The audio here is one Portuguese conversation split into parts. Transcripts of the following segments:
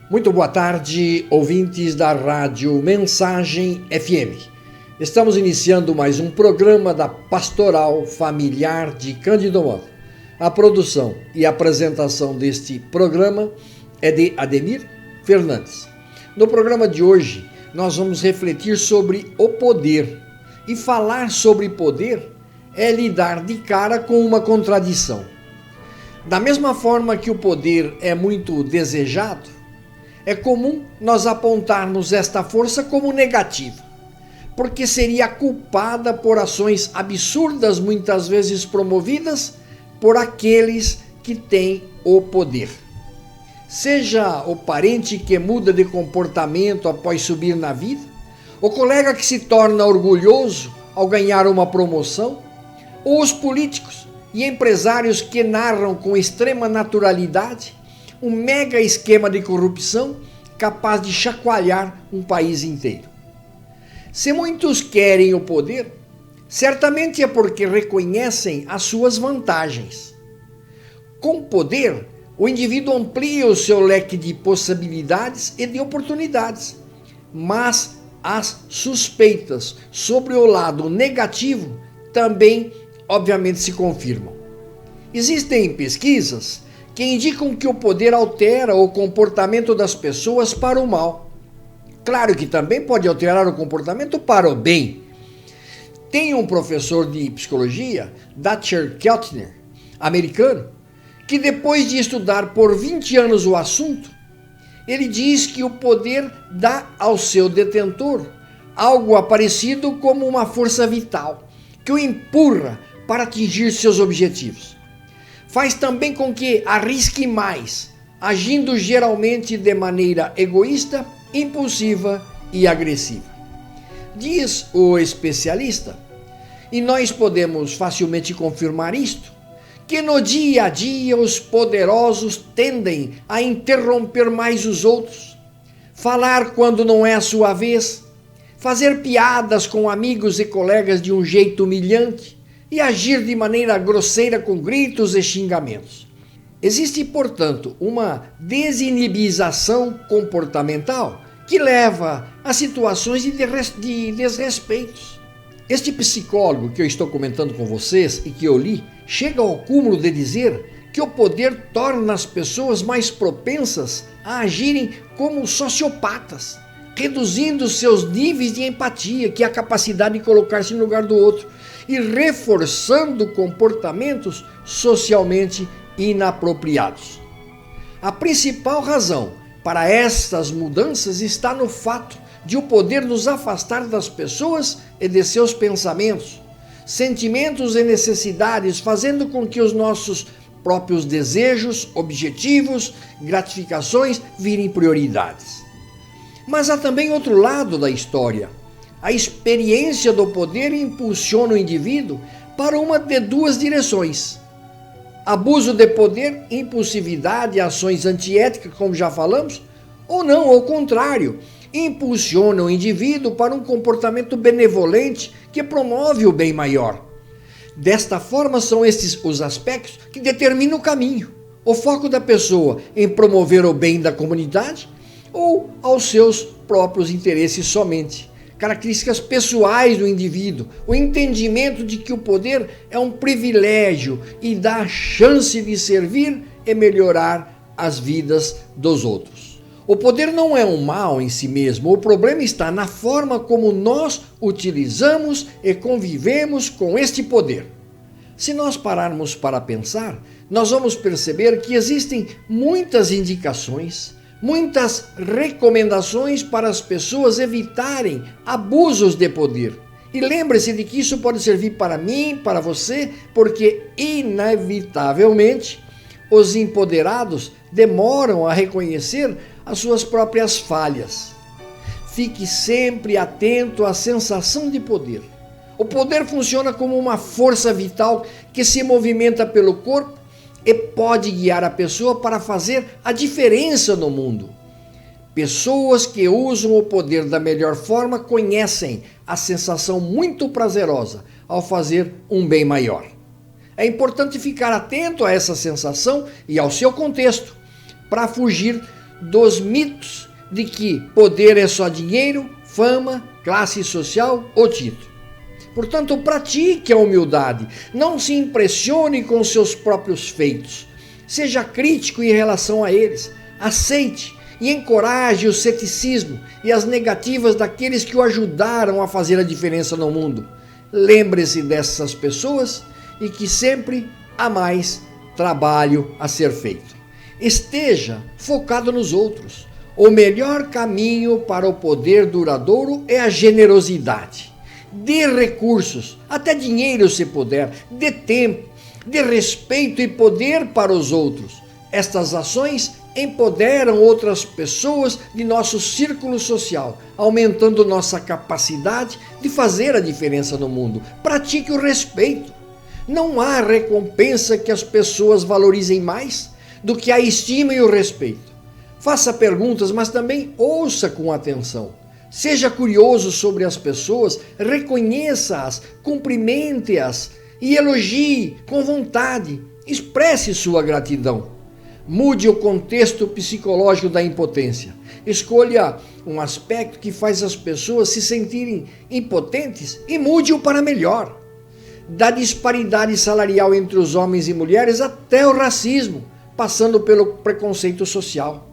Muito boa tarde, ouvintes da Rádio Mensagem FM. Estamos iniciando mais um programa da Pastoral Familiar de Cândido Mota. A produção e apresentação deste programa é de Ademir Fernandes. No programa de hoje, nós vamos refletir sobre o poder. E falar sobre poder é lidar de cara com uma contradição. Da mesma forma que o poder é muito desejado, é comum nós apontarmos esta força como negativa, porque seria culpada por ações absurdas, muitas vezes promovidas por aqueles que têm o poder. Seja o parente que muda de comportamento após subir na vida, o colega que se torna orgulhoso ao ganhar uma promoção, ou os políticos e empresários que narram com extrema naturalidade um mega esquema de corrupção capaz de chacoalhar um país inteiro. Se muitos querem o poder, certamente é porque reconhecem as suas vantagens. Com poder, o indivíduo amplia o seu leque de possibilidades e de oportunidades, mas as suspeitas sobre o lado negativo também, obviamente, se confirmam. Existem pesquisas que indicam que o poder altera o comportamento das pessoas para o mal. Claro que também pode alterar o comportamento para o bem. Tem um professor de psicologia, Dacher Keltner, americano, que depois de estudar por 20 anos o assunto, ele diz que o poder dá ao seu detentor algo aparecido como uma força vital, que o empurra para atingir seus objetivos. Faz também com que arrisque mais, agindo geralmente de maneira egoísta, impulsiva e agressiva. Diz o especialista, e nós podemos facilmente confirmar isto, que no dia a dia os poderosos tendem a interromper mais os outros, falar quando não é a sua vez, fazer piadas com amigos e colegas de um jeito humilhante, e agir de maneira grosseira com gritos e xingamentos. Existe, portanto, uma desinibização comportamental que leva a situações de desrespeitos. Este psicólogo que eu estou comentando com vocês e que eu li, chega ao cúmulo de dizer que o poder torna as pessoas mais propensas a agirem como sociopatas, reduzindo seus níveis de empatia, que é a capacidade de colocar-se no lugar do outro, e reforçando comportamentos socialmente inapropriados. A principal razão para estas mudanças está no fato de o poder nos afastar das pessoas e de seus pensamentos, sentimentos e necessidades, fazendo com que os nossos próprios desejos, objetivos, gratificações virem prioridades. Mas há também outro lado da história. A experiência do poder impulsiona o indivíduo para uma de duas direções. Abuso de poder, impulsividade, ações antiéticas, como já falamos, ou não, ao contrário, impulsiona o indivíduo para um comportamento benevolente que promove o bem maior. Desta forma, são estes os aspectos que determinam o caminho, o foco da pessoa em promover o bem da comunidade ou aos seus próprios interesses somente. Características pessoais do indivíduo, o entendimento de que o poder é um privilégio e dá a chance de servir e melhorar as vidas dos outros. O poder não é um mal em si mesmo, o problema está na forma como nós utilizamos e convivemos com este poder. Se nós pararmos para pensar, nós vamos perceber que existem muitas indicações, muitas recomendações para as pessoas evitarem abusos de poder. E lembre-se de que isso pode servir para mim, para você, porque inevitavelmente os empoderados demoram a reconhecer as suas próprias falhas. Fique sempre atento à sensação de poder. O poder funciona como uma força vital que se movimenta pelo corpo e pode guiar a pessoa para fazer a diferença no mundo. Pessoas que usam o poder da melhor forma conhecem a sensação muito prazerosa ao fazer um bem maior. É importante ficar atento a essa sensação e ao seu contexto, para fugir dos mitos de que poder é só dinheiro, fama, classe social ou título. Portanto, pratique a humildade, não se impressione com seus próprios feitos, seja crítico em relação a eles, aceite e encoraje o ceticismo e as negativas daqueles que o ajudaram a fazer a diferença no mundo. Lembre-se dessas pessoas e que sempre há mais trabalho a ser feito. Esteja focado nos outros. O melhor caminho para o poder duradouro é a generosidade. Dê recursos, até dinheiro se puder, dê tempo, dê respeito e poder para os outros. Estas ações empoderam outras pessoas de nosso círculo social, aumentando nossa capacidade de fazer a diferença no mundo. Pratique o respeito. Não há recompensa que as pessoas valorizem mais do que a estima e o respeito. Faça perguntas, mas também ouça com atenção. Seja curioso sobre as pessoas, reconheça-as, cumprimente-as e elogie com vontade. Expresse sua gratidão. Mude o contexto psicológico da impotência. Escolha um aspecto que faz as pessoas se sentirem impotentes e mude-o para melhor. Da disparidade salarial entre os homens e mulheres até o racismo, passando pelo preconceito social.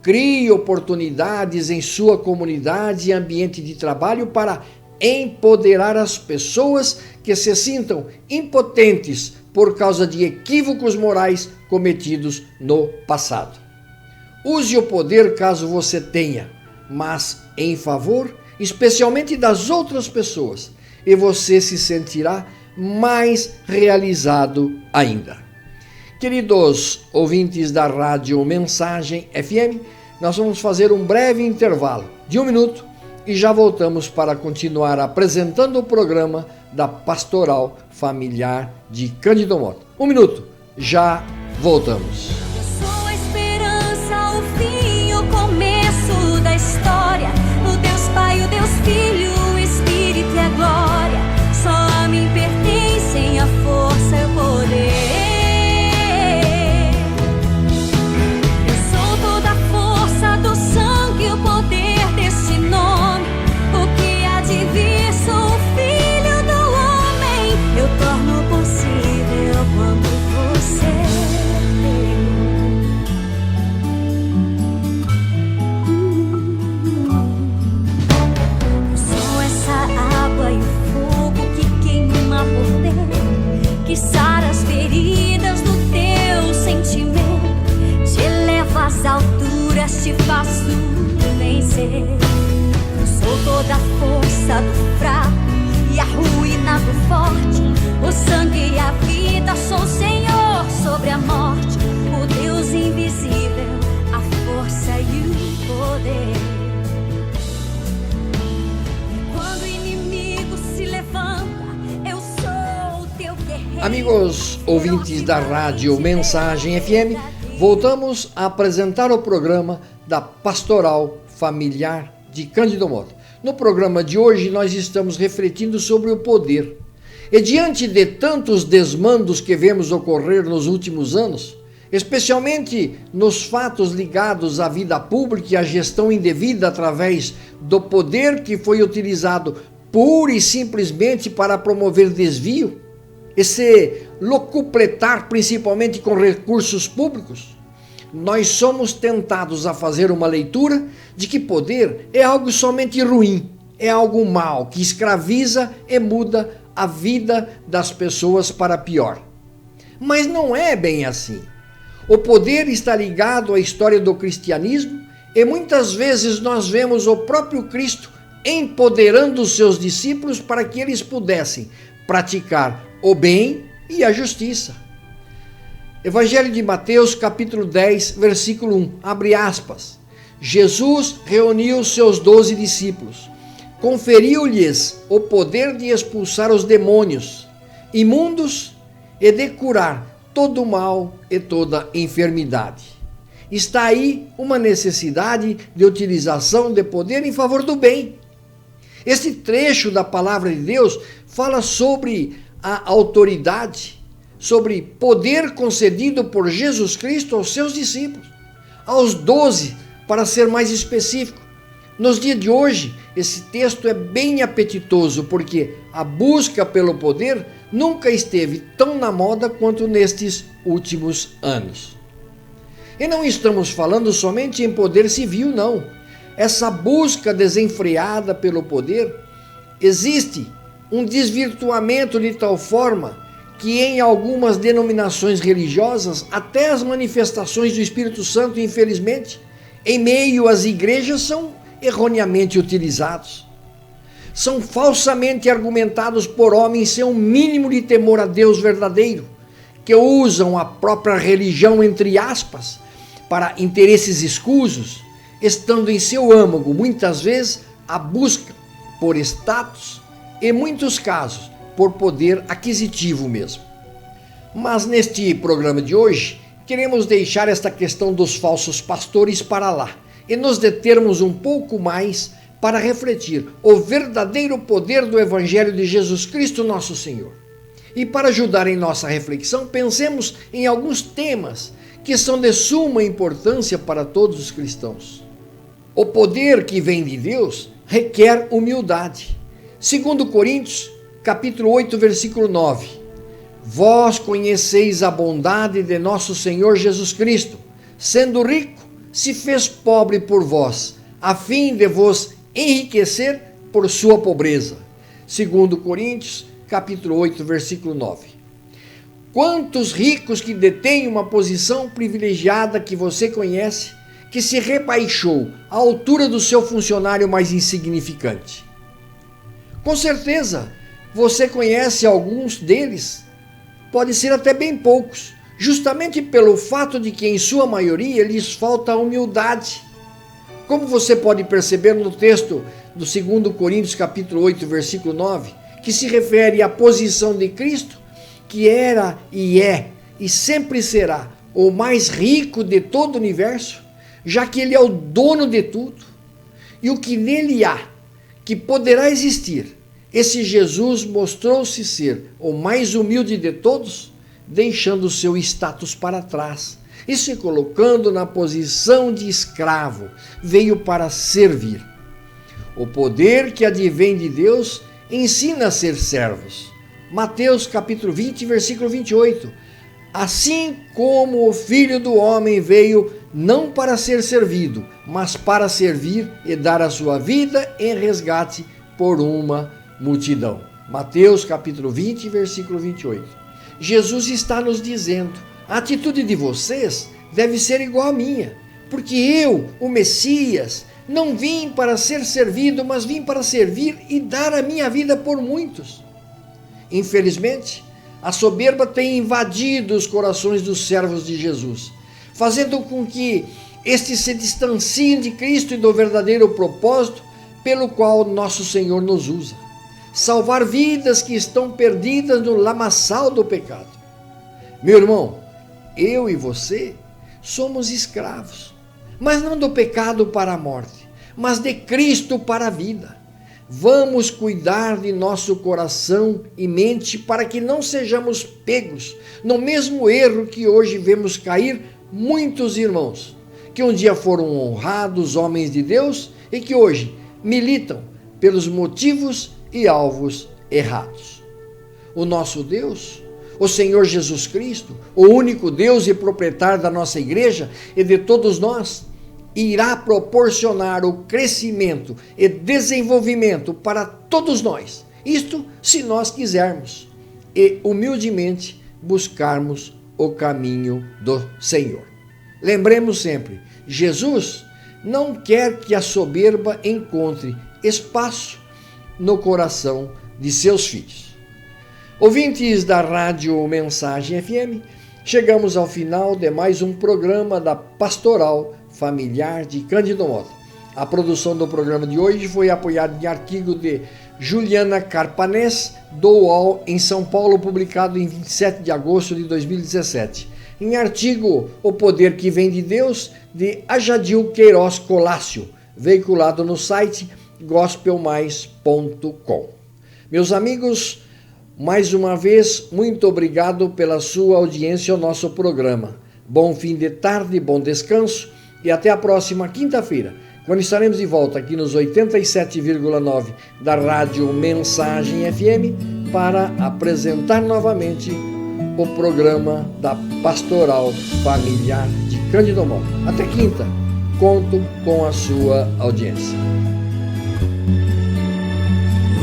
Crie oportunidades em sua comunidade e ambiente de trabalho para empoderar as pessoas que se sintam impotentes por causa de equívocos morais cometidos no passado. Use o poder caso você tenha, mas em favor, especialmente das outras pessoas, e você se sentirá mais realizado ainda. Queridos ouvintes da Rádio Mensagem FM, nós vamos fazer um breve intervalo de 1 minuto e já voltamos para continuar apresentando o programa da Pastoral Familiar de Cândido Mota. 1 minuto, já voltamos. Eu sou a esperança, o fim, o começo da história. O Deus Pai, o Deus Filho, o Espírito e a glória. Só a mim pertencem a força e o poder. Que sara as feridas do teu sentimento, te eleva às alturas, te faço vencer. Eu sou toda a força do fraco e a ruína do forte, o sangue e a vida, sou o Senhor sobre a morte, o Deus invisível, a força e o poder. Quando o inimigo se levanta, amigos ouvintes da Rádio Mensagem FM, voltamos a apresentar o programa da Pastoral Familiar de Cândido Mota. No programa de hoje nós estamos refletindo sobre o poder. E diante de tantos desmandos que vemos ocorrer nos últimos anos, especialmente nos fatos ligados à vida pública e à gestão indevida através do poder que foi utilizado pura e simplesmente para promover desvio, esse locupletar principalmente com recursos públicos, nós somos tentados a fazer uma leitura de que poder é algo somente ruim, é algo mau, que escraviza e muda a vida das pessoas para pior. Mas não é bem assim. O poder está ligado à história do cristianismo e muitas vezes nós vemos o próprio Cristo empoderando os seus discípulos para que eles pudessem praticar o bem e a justiça. Evangelho de Mateus, capítulo 10, versículo 1, abre aspas. Jesus reuniu seus 12 discípulos, conferiu-lhes o poder de expulsar os demônios imundos e de curar todo o mal e toda enfermidade. Está aí uma necessidade de utilização de poder em favor do bem. Este trecho da palavra de Deus fala sobre a autoridade, sobre poder concedido por Jesus Cristo aos seus discípulos. aos 12, para ser mais específico. Nos dias de hoje, esse texto é bem apetitoso, porque a busca pelo poder nunca esteve tão na moda quanto nestes últimos anos. E não estamos falando somente em poder civil, não. Essa busca desenfreada pelo poder, existe um desvirtuamento de tal forma que em algumas denominações religiosas, até as manifestações do Espírito Santo, infelizmente, em meio às igrejas são erroneamente utilizados. São falsamente argumentados por homens sem um mínimo de temor a Deus verdadeiro, que usam a própria religião, entre aspas, para interesses escusos, estando em seu âmago, muitas vezes, a busca por status, em muitos casos, por poder aquisitivo mesmo. Mas neste programa de hoje, queremos deixar esta questão dos falsos pastores para lá e nos determos um pouco mais para refletir o verdadeiro poder do Evangelho de Jesus Cristo, nosso Senhor. E para ajudar em nossa reflexão, pensemos em alguns temas que são de suma importância para todos os cristãos. O poder que vem de Deus requer humildade. 2 Coríntios, capítulo 8, versículo 9. Vós conheceis a bondade de nosso Senhor Jesus Cristo, sendo rico, se fez pobre por vós, a fim de vos enriquecer por sua pobreza. 2 Coríntios, capítulo 8, versículo 9. Quantos ricos que detêm uma posição privilegiada que você conhece, que se rebaixou à altura do seu funcionário mais insignificante? Com certeza, você conhece alguns deles, pode ser até bem poucos, justamente pelo fato de que em sua maioria lhes falta humildade. Como você pode perceber no texto do 2 Coríntios capítulo 8, versículo 9, que se refere à posição de Cristo, que era e é e sempre será o mais rico de todo o universo, já que ele é o dono de tudo, e o que nele há, que poderá existir, esse Jesus mostrou-se ser o mais humilde de todos, deixando o seu status para trás e se colocando na posição de escravo, veio para servir. O poder que advém de Deus ensina a ser servos. Mateus capítulo 20, versículo 28. Assim como o Filho do Homem veio não para ser servido, mas para servir e dar a sua vida em resgate por uma multidão. Mateus capítulo 20, versículo 28. Jesus está nos dizendo, a atitude de vocês deve ser igual à minha, porque eu, o Messias, não vim para ser servido, mas vim para servir e dar a minha vida por muitos. Infelizmente, a soberba tem invadido os corações dos servos de Jesus, fazendo com que estes se distanciem de Cristo e do verdadeiro propósito pelo qual nosso Senhor nos usa: salvar vidas que estão perdidas no lamaçal do pecado. Meu irmão, eu e você somos escravos, mas não do pecado para a morte, mas de Cristo para a vida. Vamos cuidar de nosso coração e mente para que não sejamos pegos no mesmo erro que hoje vemos cair muitos irmãos, que um dia foram honrados homens de Deus e que hoje militam pelos motivos e alvos errados. O nosso Deus, o Senhor Jesus Cristo, o único Deus e proprietário da nossa igreja e de todos nós, irá proporcionar o crescimento e desenvolvimento para todos nós. Isto se nós quisermos e humildemente buscarmos o caminho do Senhor. Lembremos sempre, Jesus não quer que a soberba encontre espaço no coração de seus filhos. Ouvintes da Rádio Mensagem FM, chegamos ao final de mais um programa da Pastoral Familiar de Cândido Mota. A produção do programa de hoje foi apoiada em artigo de Juliana Carpanés, do UOL, em São Paulo, publicado em 27 de agosto de 2017. Em artigo O Poder que Vem de Deus, de Ajadil Queiroz Colácio, veiculado no site gospelmais.com. Meus amigos, mais uma vez, muito obrigado pela sua audiência ao nosso programa. Bom fim de tarde, bom descanso e até a próxima quinta-feira, quando estaremos de volta aqui nos 87,9 da Rádio Mensagem FM para apresentar novamente o programa da Pastoral Familiar de Cândido Mota. Até quinta, conto com a sua audiência.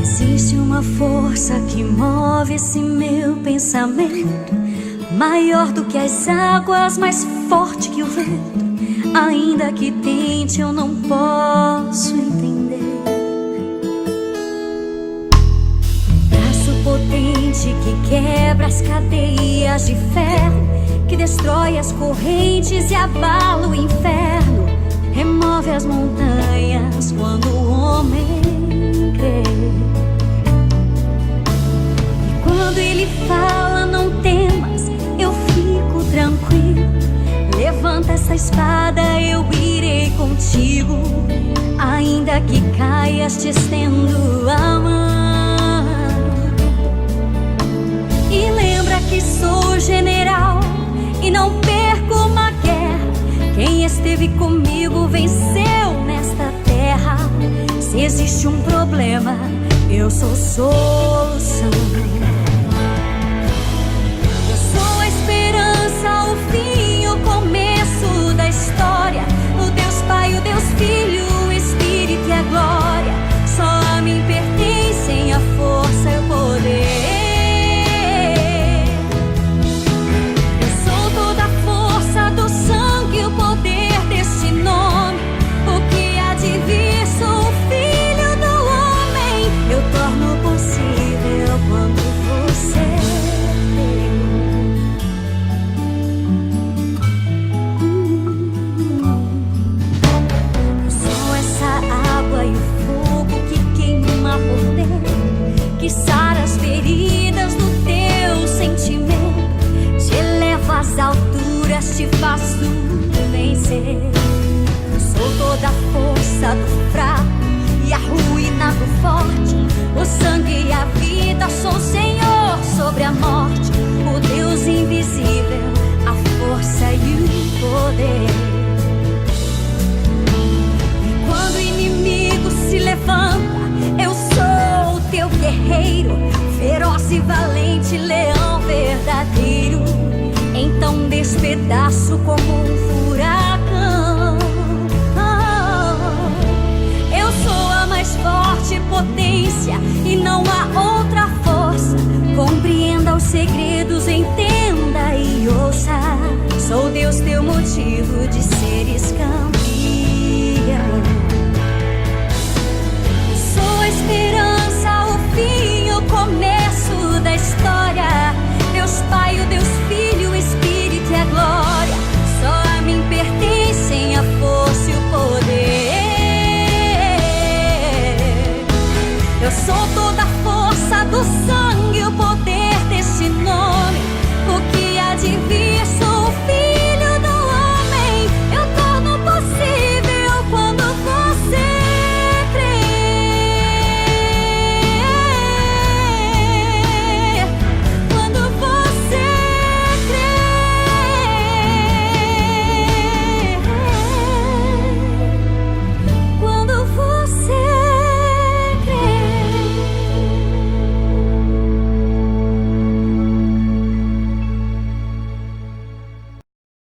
Existe uma força que move esse meu pensamento, maior do que as águas, mais forte que o vento. Ainda que tente, eu não posso entender. Braço potente que quebra as cadeias de ferro, que destrói as correntes e abala o inferno, remove as montanhas quando o homem crê. E quando ele fala, não temas, eu fico tranquilo. Levanta essa espada, eu irei contigo. Ainda que caias, te estendo a mão. E lembra que sou general e não perco uma guerra. Quem esteve comigo venceu nesta terra. Se existe um problema, eu sou solução. Eu sou a esperança, o fim, o começo da história. O Deus Pai, o Deus Filho, o Espírito e a glória. Só a mim pertencem a força e o poder. Eu sou toda a força do sangue, o poder deste nome. O que há de vir, sou o Filho do homem. Eu torno possível quando você que sara as feridas do teu sentimento, te eleva às alturas, te faço vencer. Sou toda a força do fraco e a ruína do forte, o sangue e a vida, sou o Senhor sobre a morte, o Deus invisível, a força e o poder. E quando o inimigo se levanta, eu sou o teu guerreiro, feroz e valente, leão verdadeiro. Então despedaço como